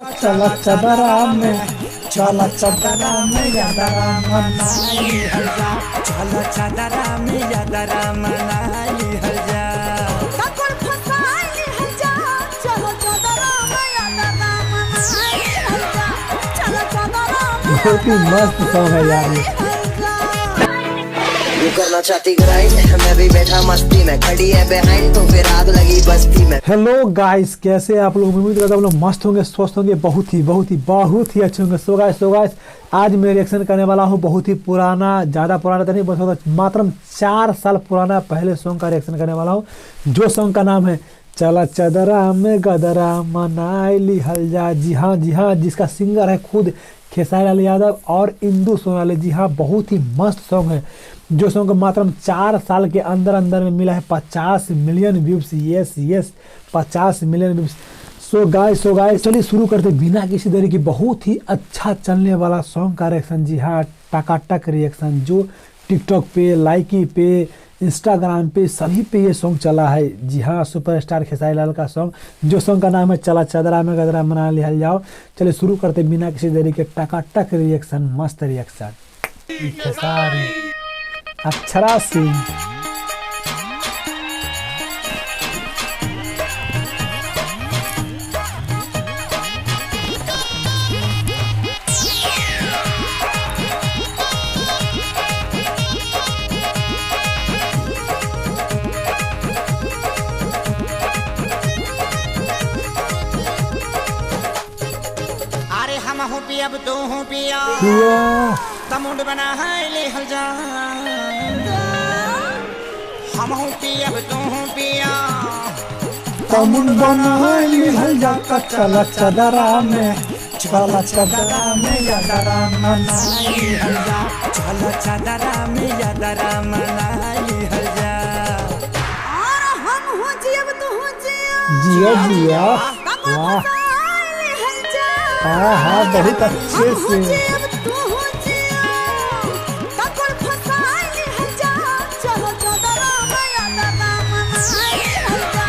चला चदरा में चला चदरा में यादरा मनाई हजा चला चदरा में यादरा मनाई हजा ककुल फसाई हजा चला चदरा में यादरा मनाई हजा चला चदरा में बहुत ही मस्त सॉन्ग है यार ये। तू करना चाहती ग्राइंड मैं भी बैठा मस्ती में खड़ी है बिहाइंड तो फिर आग लगी बस्ती में। हेलो गाइस, कैसे आप लोग? उम्मीद करता हूं आप लोग मस्त होंगे, स्वस्थ होंगे, बहुत ही अच्छे होंगे। सो गाइस आज मैं रिएक्शन करने वाला हूं बहुत ही पुराना, ज़्यादा पुराना तो नहीं बोल सकता, मात्र 4 साल पुराना पहले सॉन्ग का रिएक्शन करने वाला हूं, जो सॉन्ग का नाम है चला चदरा में गदरा मनाई लिहल जा। जी हाँ, जिसका सिंगर है खुद खेसारी लाल यादव और इंदु सोनाली। जी हाँ, बहुत ही मस्त सॉन्ग है, जो सॉन्ग मात्र 4 साल के अंदर में मिला है 50 million views. Yes 50 million views. So guys चलिए शुरू करते बिना किसी देरी की। बहुत ही अच्छा चलने वाला सॉन्ग का रिएक्शन। जी हाँ, टकाटक रिएक्शन, जो टिकटॉक पे, लाइकी पे, इंस्टाग्राम पे, सभी पे ये सॉन्ग चला है। जी हाँ, सुपरस्टार खेसारी लाल का सॉन्ग, जो सॉन्ग का नाम है चला चदरा में गदरा मना लिहल जाओ। चलिए शुरू करते बिना किसी देरी के। टकाटक रिएक्शन, मस्त रिएक्शन। खेसारी अक्षरा सिंह, अरे हम हो पिया अब तू हो पिया तमुंड बना है ले हल जा। हम हो पिया अब तू हो पिया तमुन बना लिहल जा। चला चदरा में चला चदरा में यादरा मनाई लिहल जा। चला चदरा में यादरा मनाई लिहल जा। और हम हो जियब तू हो जिया जिया ककुल वाह, फसाई हजा हाँ बहुत अच्छे हम हो से। जियब तू हो जिया ककुल फसाई हजा चला चदरा में यादरा मनाई हजा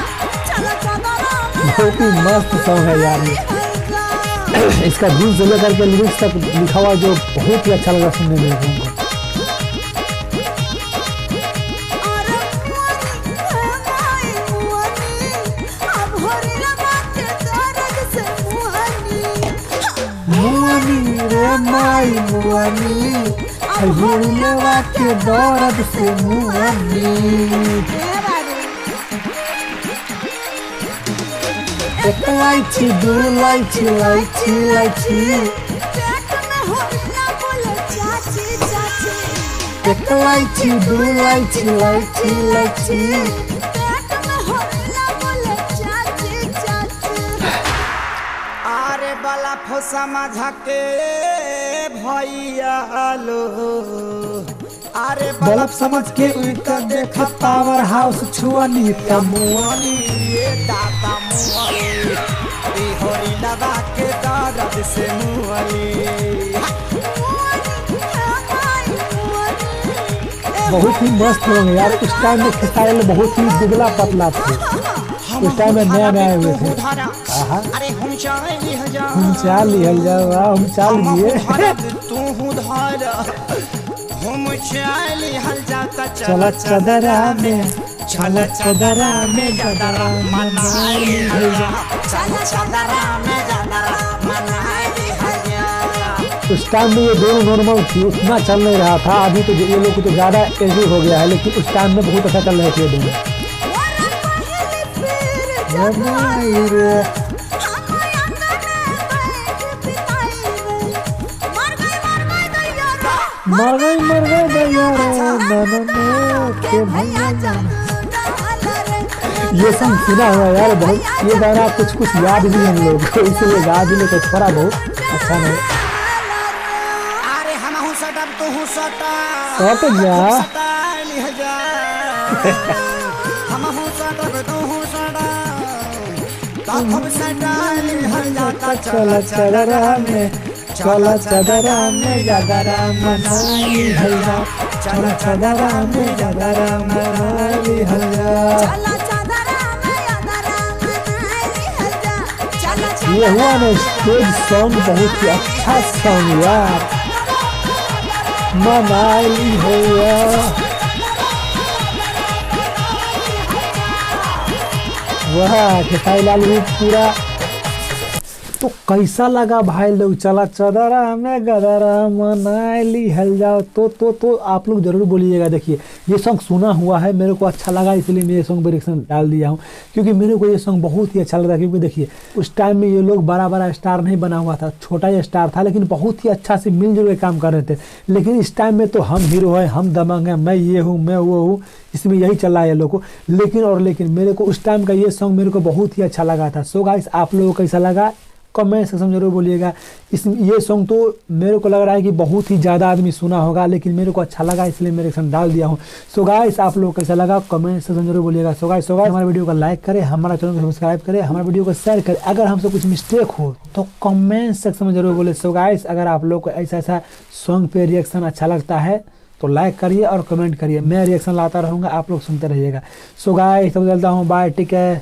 चला चदरा में बहुत ही मस्त सॉन्ग है यार ये। हजा इसका दिल से लेकर के लिरिक्स तक लिखा हुआ, जो बहुत ही अच्छा लगा सुनने में हमको। मुआनी रे माई मुआनी, हजूरवा के दर्द से मुआनी। एक लाइची, दो लाइची, लाइची एक लाइची, दो लाइची अरे बला फोसा मजा के भैया लो। अरे बल्ब समझ के उनका देखा पावर हाउस छुआनी तमुआनी। ये दाता मुआली होरी लगा के दर्द से मुआली। बहुत ही मस्त लोग यार। उस टाइम में खेसारी लाल बहुत ही दुबला पतला थे, उस टाइम में नया हुए थे। अरे हम चाय लिहल जा, हम चाल लिहल जा, हम चाल लिए। तू धारा हम चाय लिहल जाता। चला चदरा में चला चदरा में गदरा मनाई लिहल जा। चला चदरा में गदरा मनाई लिहल जा। उस टाइम में ये दोनों नॉर्मल थी, उतना चल नहीं रहा था। अभी तो ये लोग तो ज़्यादा एजी हो गया है, लेकिन उस टाइम में बहुत अच्छा चल रहे थे ये दोनों। मर गई दैया रे के भैया जान। ये सॉन्ग सुना हुआ यार बहुत। ये गाना कुछ याद भी हम लोग को, इसलिए गा भी ले तो थोड़ा बहुत अच्छा नहीं। अरे हम हूँ सटब तू हूँ सटा सट जा। लिह जा। हम हूँ सटब तू हूँ सटा तब सटा लिह जाता। चला चदरा में चला चदरा में गदरा मनाई लिहल जा। चला चदरा में गदरा मनाई लिहल जा। ये हुआ ना स्टेज सॉन्ग, बहुत ही अच्छा सॉन्ग यार, मनाई भैया। वाह खेसारी लाल भी पूरा। तो कैसा लगा भाई लोग, चला चदरा में गदरा मनाली हल जाओ। तो आप लोग जरूर बोलिएगा। देखिए ये सॉन्ग सुना हुआ है, मेरे को अच्छा लगा, इसलिए मैं ये सॉन्ग पर रिएक्शन डाल दिया हूँ, क्योंकि मेरे को ये सॉन्ग बहुत ही अच्छा लगा। क्योंकि देखिए उस टाइम में ये लोग बड़ा बड़ा स्टार नहीं बना हुआ था, छोटा ही स्टार था, लेकिन बहुत ही अच्छा से मिलजुल के काम कर रहे थे। लेकिन इस टाइम में तो हम हीरो है, हम दबंग है, मैं ये हूँ, मैं वो हूँ, इसमें यही चल रहा है ये लोग को। लेकिन मेरे को उस टाइम का ये सॉन्ग मेरे को बहुत ही अच्छा लगा था। सो गाइस आप लोगों को कैसा लगा कमेंट सेक्शन में जरूर बोलिएगा। ये सॉन्ग तो मेरे को लग रहा है कि बहुत ही ज़्यादा आदमी सुना होगा, लेकिन मेरे को अच्छा लगा इसलिए मैं रिएक्शन डाल दिया हूँ। सो गाइस आप लोग कैसा लगा कमेंट सेक्शन में जरूर बोलिएगा। सो गाइस हमारे वीडियो को लाइक करें, हमारा चैनल को सब्सक्राइब करें, हमारे वीडियो को शेयर करें। अगर हमसे कुछ मिस्टेक हो तो कमेंट सेक्शन में जरूर बोले। सो गाइस अगर आप लोग को ऐसा सॉन्ग पे रिएक्शन अच्छा लगता है तो लाइक करिए और कमेंट करिए, मैं रिएक्शन लाता रहूँगा, आप लोग सुनते रहिएगा। सो गाइस तब चलता हूँ, बाय, टेक केयर।